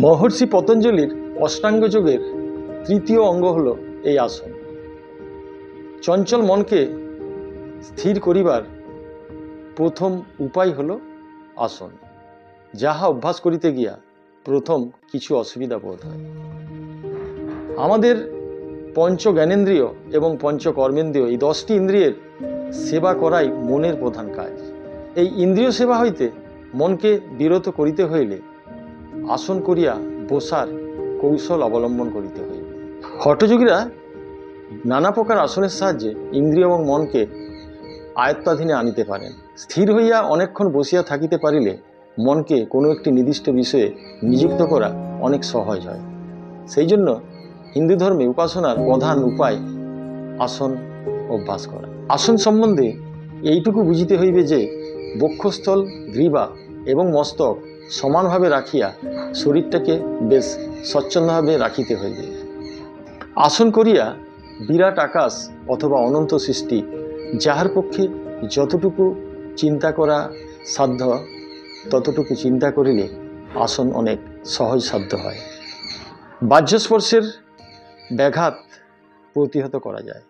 মহর্ষি পতঞ্জলির অষ্টাঙ্গ যোগের তৃতীয় অঙ্গ হল এই আসন। চঞ্চল মনকে স্থির করিবার প্রথম উপায় হল আসন, যাহা অভ্যাস করিতে গিয়া প্রথম কিছু অসুবিধা বোধ হয়। আমাদের পঞ্চ জ্ঞানেন্দ্রিয় এবং পঞ্চ কর্মেন্দ্রিয়, এই 10টি ইন্দ্রিয়ের সেবা করাই মনের প্রধান কাজ। এই ইন্দ্রিয় সেবা হইতে মনকে বিরত করিতে হইলে আসন করিয়া বসার কৌশল অবলম্বন করিতে হইবে। হঠযোগীরা নানা প্রকার আসনের সাহায্যে ইন্দ্রিয় এবং মনকে আয়ত্তাধীনে আনিতে পারেন। স্থির হইয়া অনেকক্ষণ বসিয়া থাকিতে পারিলে মনকে কোনো একটি নির্দিষ্ট বিষয়ে নিযুক্ত করা অনেক সহজ হয়। সেই জন্য হিন্দু ধর্মে উপাসনার প্রধান উপায় আসন অভ্যাস করা। আসন সম্বন্ধে এইটুকু বুঝিতে হইবে যে বক্ষস্থল, গ্রীবা এবং মস্তক সমানভাবে রাখিয়া শরীরটাকে বেশ স্বচ্ছন্দভাবে রাখিতে হইবে। আসন করিয়া বিরাট আকাশ অথবা অনন্ত সৃষ্টি, যাহার পক্ষে যতটুকু চিন্তা করা সাধ্য ততটুকু চিন্তা করিলে আসন অনেক সহজ সাধ্য হয়। বাহ্যস্পর্শের ব্যাঘাত প্রতিহত করা যায়।